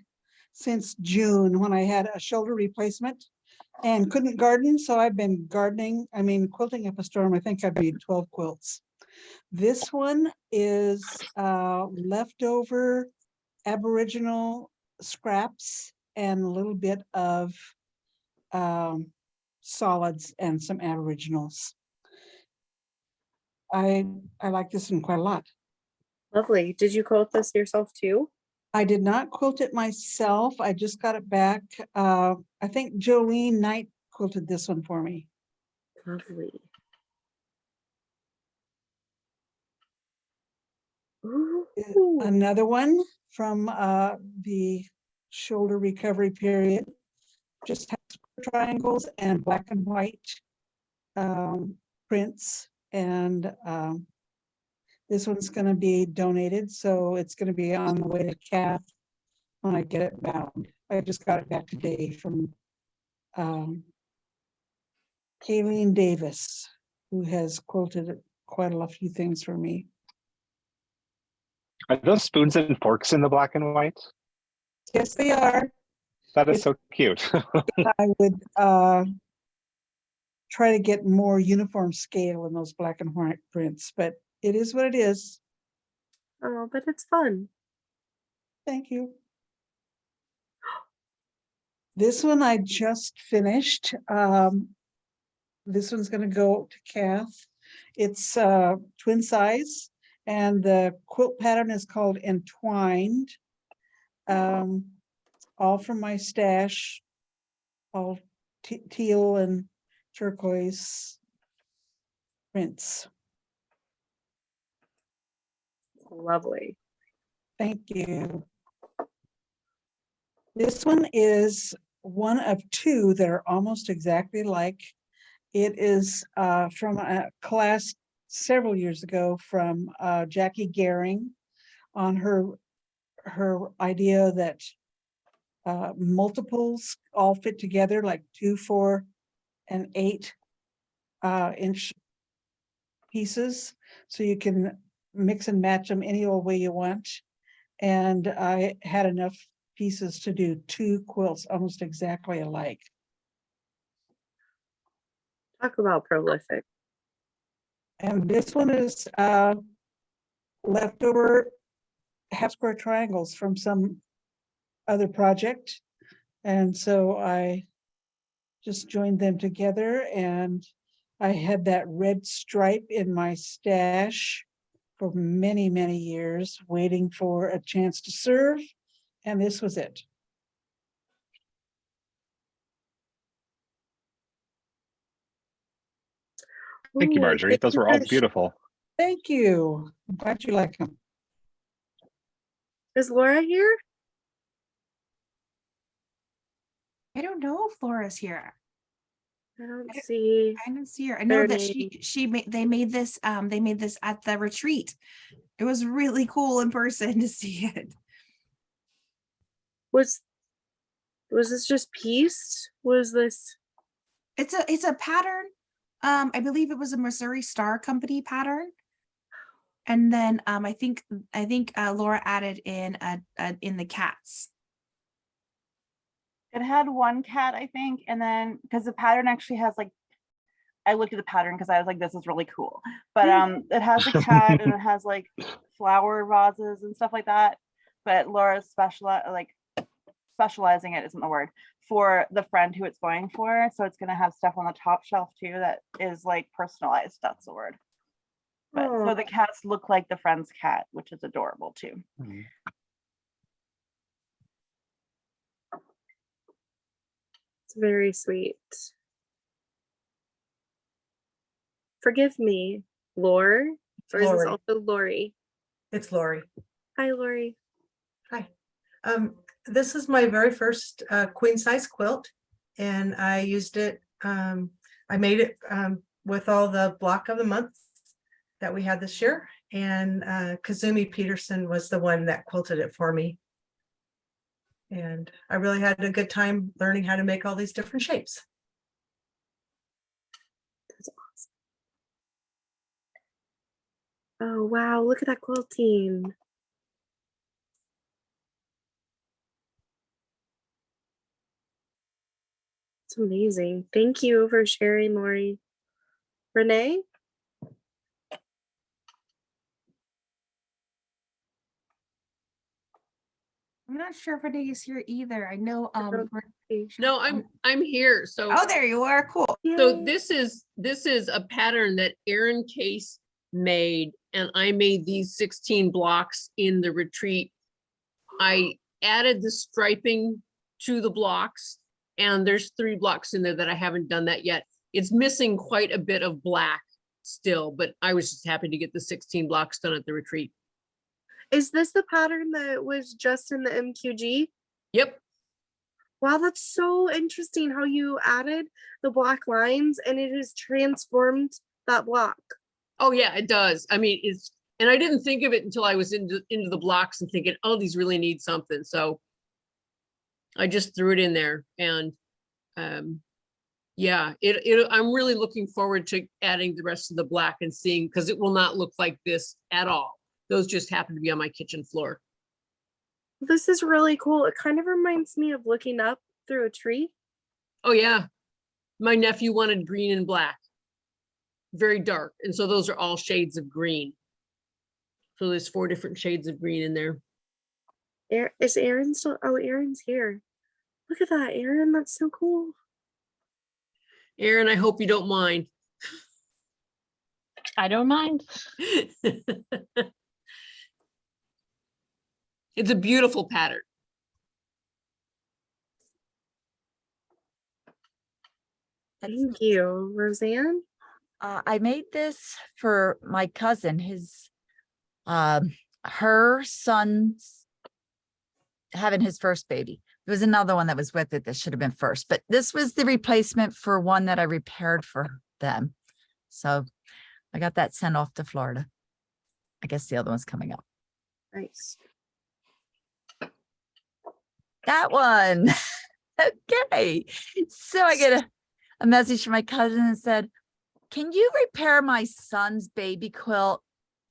since June when I had a shoulder replacement and couldn't garden. So I've been gardening. I mean, quilting up a storm. I think I've made 12 quilts. This one is leftover Aboriginal scraps and a little bit of solids and some Aboriginals. I like this one quite a lot.
Lovely. Did you quilt this yourself too?
I did not quilt it myself. I just got it back. I think Jolene Knight quilted this one for me.
Lovely. Ooh.
Another one from the shoulder recovery period. Just has triangles and black and white prints. And this one's going to be donated. So it's going to be on the way to Kath when I get it bound. I just got it back today from Kayleen Davis, who has quilted quite a few things for me.
Are those spoons and forks in the black and white?
Yes, they are.
That is so cute.
I would try to get more uniform scale in those black and white prints, but it is what it is.
Oh, but it's fun.
Thank you. This one I just finished. This one's going to go to Kath. It's twin size, and the quilt pattern is called Entwined. All from my stash, all teal and turquoise prints.
Lovely.
Thank you. This one is one of two that are almost exactly like. It is from a class several years ago from Jackie Gehring on her idea that multiples all fit together, like 2, 4, and 8 inch pieces, so you can mix and match them any old way you want. And I had enough pieces to do 2 quilts almost exactly alike.
Talk about prolific.
And this one is leftover half square triangles from some other project. And so I just joined them together, and I had that red stripe in my stash for many, many years, waiting for a chance to serve. And this was it.
Thank you,
Ooh,
Marjorie.
thank
Those
you
were all
for
beautiful.
Thank you. I'm glad you like them.
Is Laura here?
I don't know if Laura's here.
I don't
I-
see.
I didn't see her. I know
Her
that
name.
they made this at the retreat. It was really cool in person to see it.
Was this just pieced? Was this?
It's a pattern. I believe it was a Missouri Star Company pattern. And then I think Laura added in in the cats.
It had one cat, I think, and then because the pattern actually has like, I looked at the pattern because I was like, this is really cool. But it has a cat and it has like flower vases and stuff like that. But Laura's specializing it isn't the word for the friend who it's going for. So it's gonna have stuff on the top shelf too that is like personalized. That's the word. But so the cats look like the friend's cat, which is adorable too.
It's very sweet. Forgive me, Lore, or is this
Lori.
also Lori?
It's Lori.
Hi, Lori.
Hi. This is my very first queen size quilt, and I used it. I made it with all the block of the month that we had this year, and Kazumi Peterson was the one that quilted it for me. And I really had a good time learning how to make all these different shapes.
That's awesome. Oh, wow. Look at that quilting. It's amazing. Thank you for sharing, Lori. Renee?
I'm not sure if Renee is here either. I know
No, I'm here. So
oh, there you are. Cool.
so this is a pattern that Erin Case made, and I made these 16 blocks in the retreat. I added the striping to the blocks, and there's 3 blocks in there that I haven't done that yet. It's missing quite a bit of black still, but I was just happy to get the 16 blocks done at the retreat.
Is this the pattern that was just in the MQG?
Yep.
Wow, that's so interesting how you added the black lines and it has transformed that block.
Oh yeah, it does. I mean, and I didn't think of it until I was into the blocks and thinking, oh, these really need something. So I just threw it in there, and yeah, I'm really looking forward to adding the rest of the black and seeing, because it will not look like this at all. Those just happen to be on my kitchen floor.
This is really cool. It kind of reminds me of looking up through a tree.
Oh yeah. My nephew wanted green and black, very dark. And so those are all shades of green. So there's 4 different shades of green in there.
Is Erin still? Oh, Erin's here. Look at that, Erin. That's so cool.
Erin, I hope you don't mind.
I don't mind.
It's a beautiful pattern.
Thank you, Roseanne.
I made this for my cousin. Her son's having his first baby. There was another one that was with it that should have been first, but this was the replacement for one that I repaired for them. So I got that sent off to Florida. I guess the other one's coming up.
Nice.
That one. Okay. So I get a message from my cousin and said, can you repair my son's baby quilt?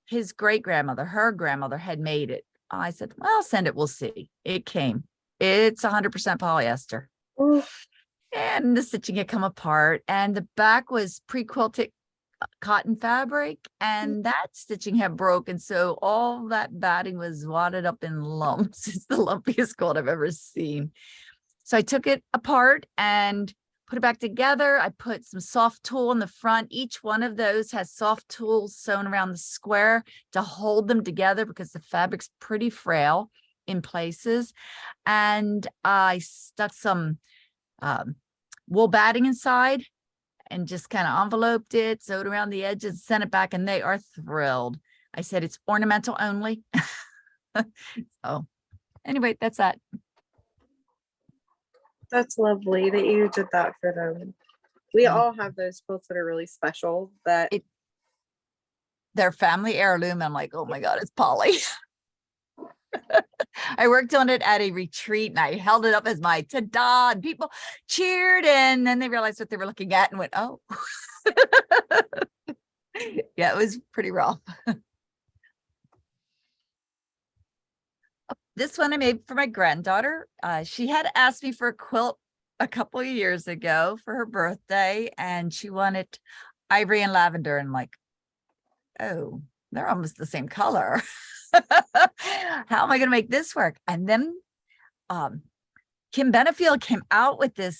His great grandmother, her grandmother had made it. I said, well, I'll send it. We'll see. It came. It's 100% polyester.
Oof.
And the stitching had come apart, and the back was pre-quilted cotton fabric, and that stitching had broken. So all that batting was wadded up in lumps. It's the lumpiest quilt I've ever seen. So I took it apart and put it back together. I put some soft tulle in the front. Each one of those has soft tulle sewn around the square to hold them together because the fabric's pretty frail in places. And I stuck some wool batting inside and just kind of enveloped it, sewed around the edges, sent it back, and they are thrilled. I said it's ornamental only. So anyway, that's that.
That's lovely that you did that for them. We all have those quilts that are really special that
Their family heirloom. I'm like, oh my God, it's Polly. I worked on it at a retreat and I held it up as my ta-da, and people cheered, and then they realized what they were looking at and went, oh. Yeah, it was pretty rough. This one I made for my granddaughter. She had asked me for a quilt a couple of years ago for her birthday, and she wanted ivory and lavender. And I'm like, oh, they're almost the same color. How am I going to make this work? And then Kimberly Benefield came out with the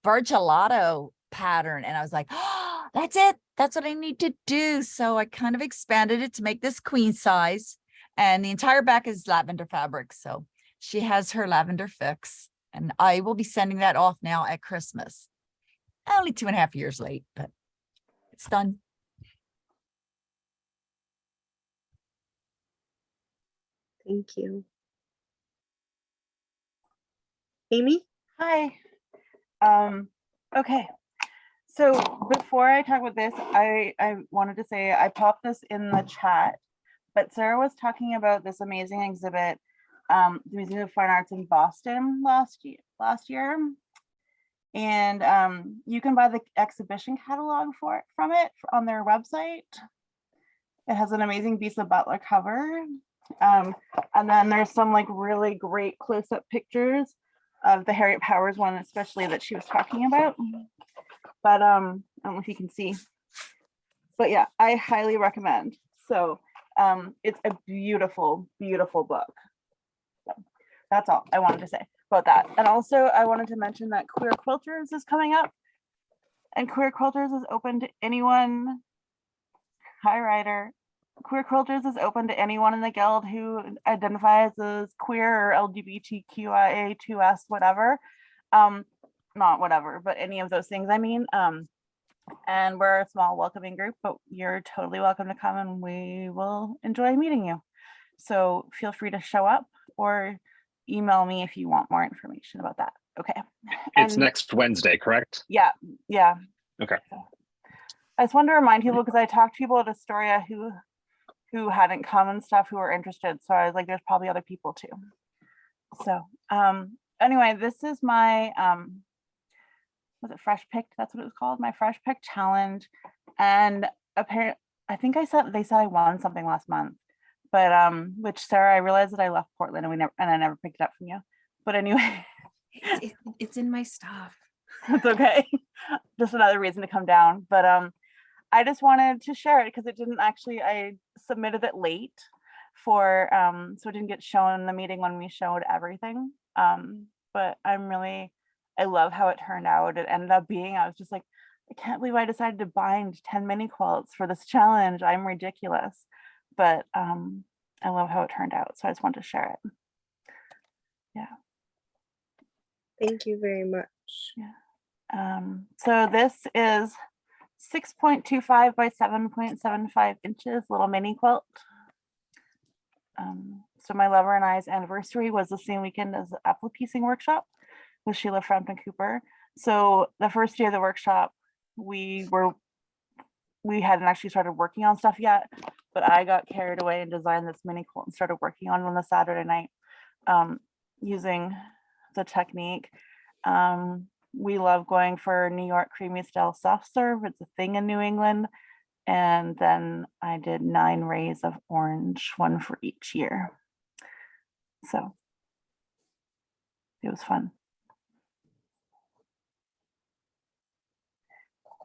Virgilado pattern. And I was like, oh, that's it. That's what I need to do. So I kind of expanded it to make this queen size. And the entire back is lavender fabric. So she has her lavender fix. And I will be sending that off now at Christmas. Only 2.5 years late, but it's done.
Thank you. Amy?
Hi. Okay. So before I talk about this, I wanted to say I popped this in the chat, but Sarah was talking about this amazing exhibit, the Museum of Fine Arts in Boston last year. And you can buy the exhibition catalog from it on their website. It has an amazing Bisa Butler cover. And then there's some like really great close-up pictures of the Harriet Powers one, especially that she was talking about. But I don't know if you can see, but yeah, I highly recommend. So it's a beautiful, beautiful book. So that's all I wanted to say about that. And also I wanted to mention that Queer Quilters is coming up, and Queer Quilters is open to anyone. Hi, Ryder. Queer Quilters is open to anyone in the guild who identifies as queer or LGBTQIA2S, whatever. Not whatever, but any of those things, I mean. And we're a small welcoming group, but you're totally welcome to come and we will enjoy meeting you. So feel free to show up or email me if you want more information about that. Okay.
It's next Wednesday, correct?
Yeah, yeah.
Okay.
I just wanted to remind people, because I talked to people at Astoria who hadn't come and stuff, who were interested. So I was like, there's probably other people too. So anyway, this is my was it Fresh Picked? That's what it was called, my Fresh Picked challenge. And apparently, I think they said I won something last month, but which Sarah, I realized that I left Portland and I never picked it up from you. But anyway,
it's in my stuff.
It's okay. Just another reason to come down. But I just wanted to share it because it didn't actually, I submitted it late for so it didn't get shown in the meeting when we showed everything. But I love how it turned out. It ended up being, I was just like, I can't believe I decided to bind 10 mini quilts for this challenge. I'm ridiculous. But I love how it turned out. So I just wanted to share it. Yeah.
Thank you very much.
Yeah. So this is 6.25 by 7.75 inches, little mini quilt. So my lover and I's anniversary was the same weekend as the apple piecing workshop with Sheila Frampton Cooper. So the first day of the workshop, we were we hadn't actually started working on stuff yet, but I got carried away and designed this mini quilt and started working on the Saturday night using the technique. We love going for New York creamy style soft serve. It's a thing in New England. And then I did 9 rays of orange, one for each year. So it was fun.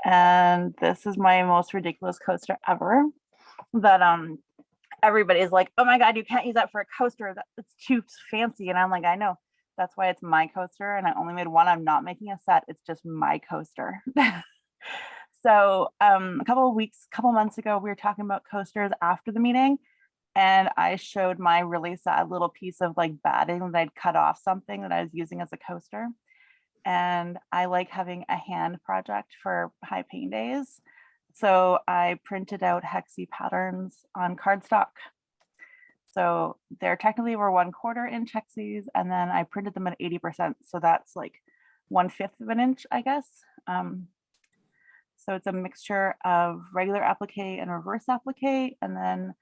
And this is my most ridiculous coaster ever that everybody's like, oh my God, you can't use that for a coaster. It's too fancy. And I'm like, I know. That's why it's my coaster. And I only made one. I'm not making a set. It's just my coaster. So a couple months ago, we were talking about coasters after the meeting. And I showed my really sad little piece of like batting that I'd cut off something that I was using as a coaster. And I like having a hand project for high pain days. So I printed out hexie patterns on cardstock. So they're technically were 1/4 inch hexies, and then I printed them at 80%. So that's like 1/5 of an inch, I guess. So it's a mixture of regular applique and reverse applique. And then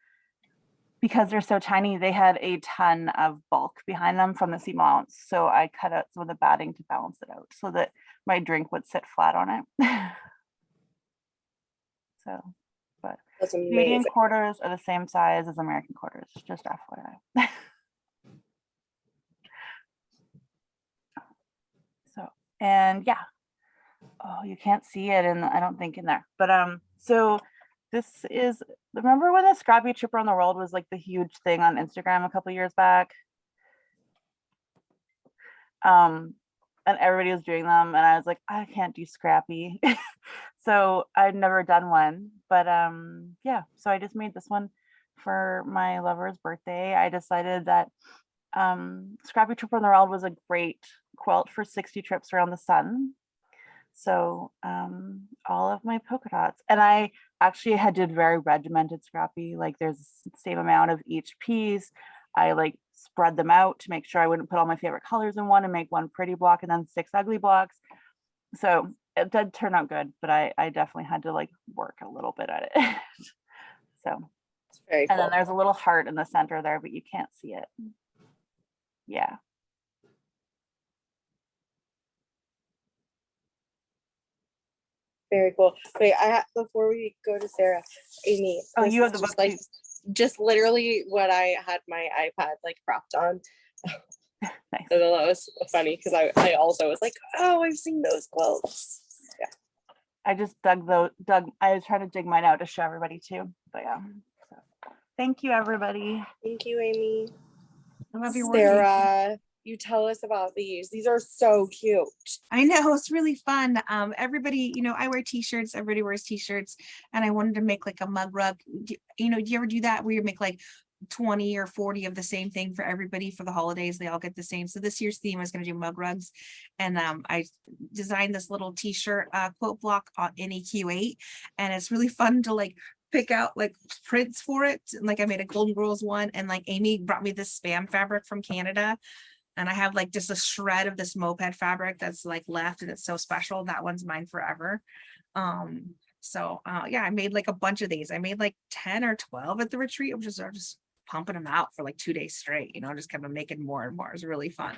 because they're so tiny, they had a ton of bulk behind them from the seat mounts. So I cut out some of the batting to balance it out so that my drink would sit flat on it. So, but
That's
Canadian
amazing.
quarters are the same size as American quarters, just FYI. So, and yeah. Oh, you can't see it, and I don't think in there. But so this is, remember when the Scrappy Tripper on the World was like the huge thing on Instagram a couple years back? And everybody was doing them, and I was like, I can't do Scrappy. So I'd never done one, but yeah, so I just made this one for my lover's birthday. I decided that Scrappy Tripper on the World was a great quilt for 60 trips around the sun. So all of my polka dots, and I actually did very regimented Scrappy, like there's the same amount of each piece. I like spread them out to make sure I wouldn't put all my favorite colors in one and make one pretty block and then 6 ugly blocks. So it did turn out good, but I definitely had to like work a little bit at it. So,
It's very
and then
cool.
there's a little heart in the center there, but you can't see it. Yeah.
Very cool. Wait, before we go to Sarah, Amy.
Oh,
this
you have
is
the
just
book
like just literally what I had my iPad like propped on.
Nice.
So that was funny because I also was like, oh, I've seen those quilts. Yeah.
I just I was trying to dig mine out to show everybody too, but yeah. So, thank you, everybody.
Thank you, Amy.
I love your work.
Sarah, you tell us about these. These are so cute.
I know, it's really fun. Everybody, I wear t-shirts, everybody wears t-shirts, and I wanted to make like a mug rug. Do you ever do that where you make like 20 or 40 of the same thing for everybody for the holidays? They all get the same. So this year's theme is going to do mug rugs, and I designed this little t-shirt quote block in EQ8, and it's really fun to like pick out like prints for it. And like I made a Golden Girls one, and like Amy brought me this spam fabric from Canada. And I have like just a shred of this moped fabric that's like left, and it's so special. That one's mine forever. So yeah, I made like a bunch of these. I made like 10 or 12 at the retreat, which is just pumping them out for like 2 days straight, just kind of making more and more. It's really fun.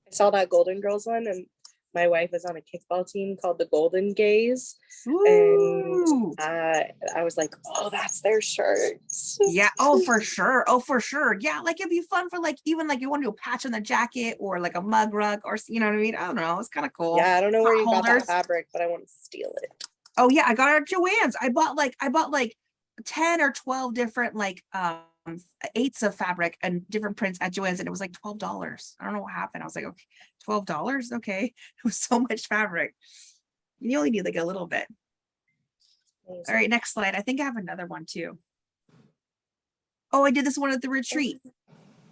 I saw that Golden Girls one, and my wife is on a kickball team called the Golden Gays.
Ooh.
And I was like, oh, that's their shirt.
Yeah. Oh, for sure. Oh, for sure. Yeah. Like it'd be fun for like, even like you want to do a patch on the jacket or like a mug rug or, you know what I mean? I don't know. It's kind of cool.
Yeah. I don't know where you got
Holders.
that fabric, but I want to steal it.
Oh yeah. I got it at Joann's. I bought like 10 or 12 different like eighths of fabric and different prints at Joann's, and it was like $12. I don't know what happened. I was like, okay, $12. Okay. It was so much fabric. You only need like a little bit.
Amazing.
All right, next slide. I think I have another one too. Oh, I did this one at the retreat.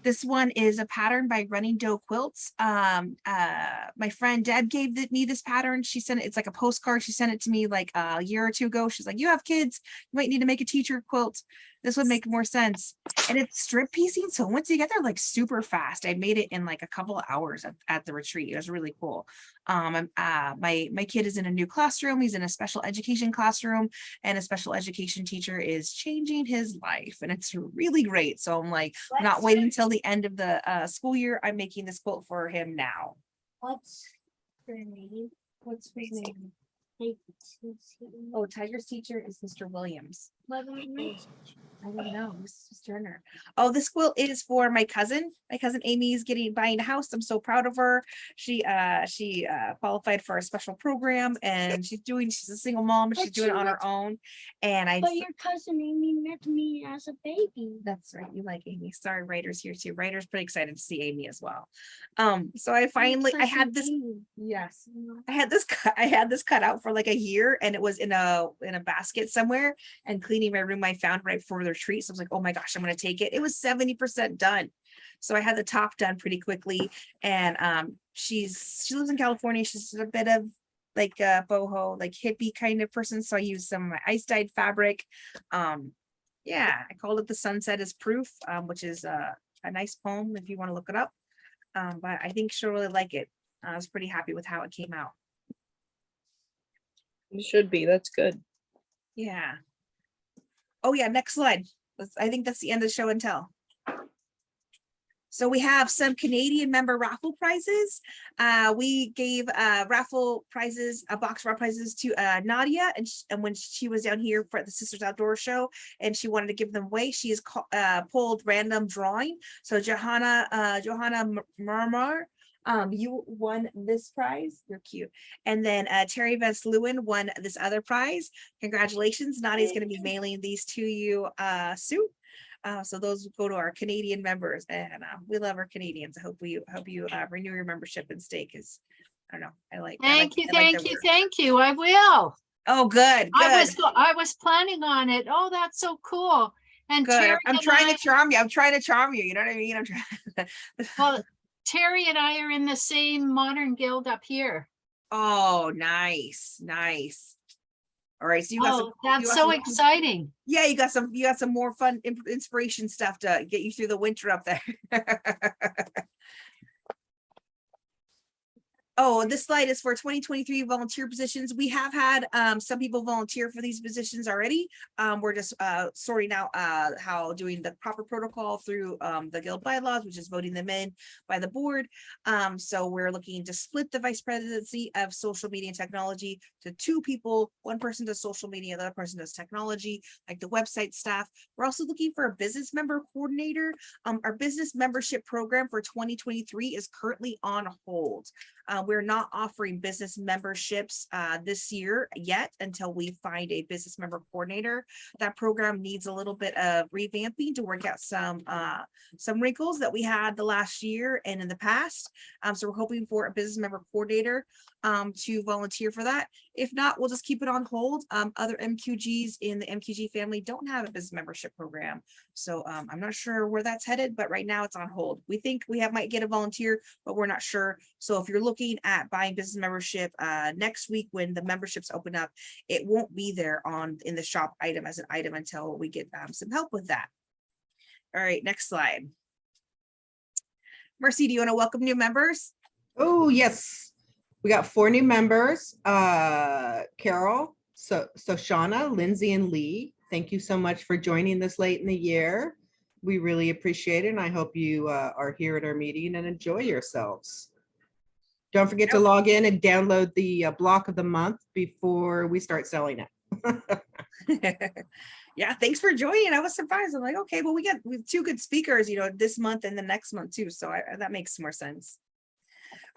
This one is a pattern by Running Doe Quilts. My friend Deb gave me this pattern. She sent it, it's like a postcard. She sent it to me like a year or two ago. She's like, you have kids, you might need to make a teacher quilt. This would make more sense. And it's strip piecing, so it went together like super fast. I made it in like a couple of hours at the retreat. It was really cool. My kid is in a new classroom. He's in a special education classroom, and a special education teacher is changing his life, and it's really great. So I'm like, not waiting until the end of the school year. I'm making this quilt for him now.
What's her name? What's his name?
Oh, Tiger's teacher is Mr. Williams. I don't know, Mrs. Turner. Oh, this quilt is for my cousin. My cousin Amy is buying a house. I'm so proud of her. She qualified for a special program, and she's a single mom. She's doing it on her own. And
But your cousin Amy met me as a baby.
that's right. You like Amy. Sorry, Ryder's here too. Ryder's pretty excited to see Amy as well. So I had this. Yes, I had this cut out for like a year, and it was in a basket somewhere. And cleaning my room, I found right before the retreat. So I was like, oh my gosh, I'm gonna take it. It was 70% done. So I had the top done pretty quickly. And she lives in California. She's a bit of like a boho, like hippie kind of person. So I used some of my ice dyed fabric. Yeah, I called it The Sunset is Proof, which is a nice poem if you want to look it up. But I think she'll really like it. I was pretty happy with how it came out.
You should be. That's good.
Yeah. Oh yeah, next slide. I think that's the end of the show and tell. So we have some Canadian member raffle prizes. We gave raffle prizes, a box of raffle prizes to Nadia, and when she was down here for the Sisters Outdoor Show, and she wanted to give them away, she is pulled random drawing. So Johanna Murmur, you won this prize. You're cute. And then Terry Vance Lewin won this other prize. Congratulations. Nadia's going to be mailing these to you soon. So those go to our Canadian members, and we love our Canadians. I hope you renew your membership and stay, because I don't know.
Thank you. I will.
Oh, good.
I was planning on it. Oh, that's so cool. And
Good.
Terry
I'm trying to charm you. I'm trying to charm you. You know what I mean? I'm trying.
Well, Terry and I are in the same modern guild up here.
Oh, nice. All right, so you got
that's so exciting.
Yeah, you got some more fun inspiration stuff to get you through the winter up there. Oh, this slide is for 2023 volunteer positions. We have had some people volunteer for these positions already. We're just sorting out how doing the proper protocol through the guild bylaws, which is voting them in by the board. So we're looking to split the vice presidency of social media and technology to 2 people. One person does social media, the other person does technology, like the website staff. We're also looking for a business member coordinator. Our business membership program for 2023 is currently on hold. We're not offering business memberships this year yet until we find a business member coordinator. That program needs a little bit of revamping to work out some wrinkles that we had the last year and in the past. So we're hoping for a business member coordinator to volunteer for that. If not, we'll just keep it on hold. Other MQGs in the MQG family don't have a business membership program. So I'm not sure where that's headed, but right now it's on hold. We think we might get a volunteer, but we're not sure. So if you're looking at buying business membership next week when the memberships open up, it won't be there in the shop item as an item until we get some help with that. All right, next slide. Mercy, do you want to welcome new members?
Oh, yes. We got 4 new members. Carol, Shauna, Lindsay, and Lee. Thank you so much for joining this late in the year. We really appreciate it, and I hope you are here at our meeting and enjoy yourselves. Don't forget to log in and download the block of the month before we start selling it.
Yeah, thanks for joining. I was surprised. I'm like, okay, well, we have 2 good speakers, this month and the next month too. So that makes more sense.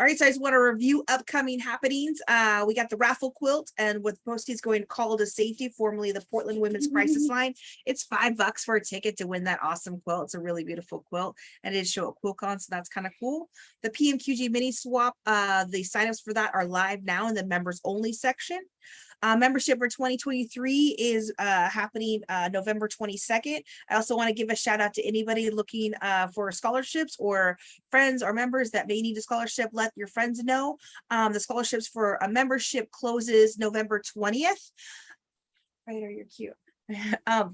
All right, so I just want to review upcoming happenings. We got the raffle quilt, and with proceeds going to Call to Safety, formerly the Portland Women's Crisis Line. It's $5 for a ticket to win that awesome quilt. It's a really beautiful quilt, and it is show at QuiltCon, so that's kind of cool. The PMQG mini swap, the signups for that are live now in the members only section. Membership for 2023 is happening November 22nd. I also want to give a shout out to anybody looking for scholarships or friends or members that may need a scholarship. Let your friends know. The scholarships for a membership closes November 20th. Right, you're cute.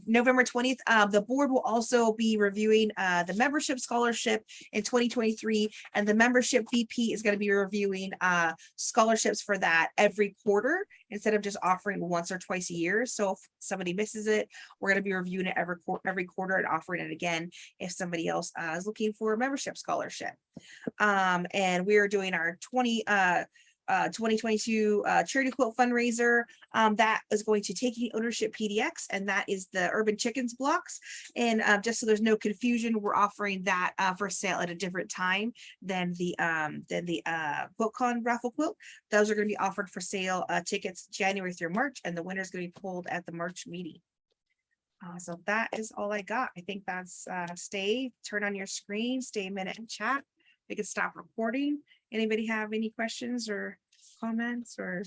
November 20th, the board will also be reviewing the membership scholarship in 2023, and the membership VP is going to be reviewing scholarships for that every quarter instead of just offering once or twice a year. So if somebody misses it, we're going to be reviewing it every quarter and offering it again if somebody else is looking for a membership scholarship. And we are doing our 2022 charity quilt fundraiser that is going to Taking Ownership PDX, and that is the Urban Chickens blocks. And just so there's no confusion, we're offering that for sale at a different time than the BookCon raffle quilt. Those are going to be offered for sale, tickets January through March, and the winner is going to be pulled at the March meeting. So that is all I got. I think that's turn on your screen, stay a minute and chat. We can stop recording. Anybody have any questions or comments or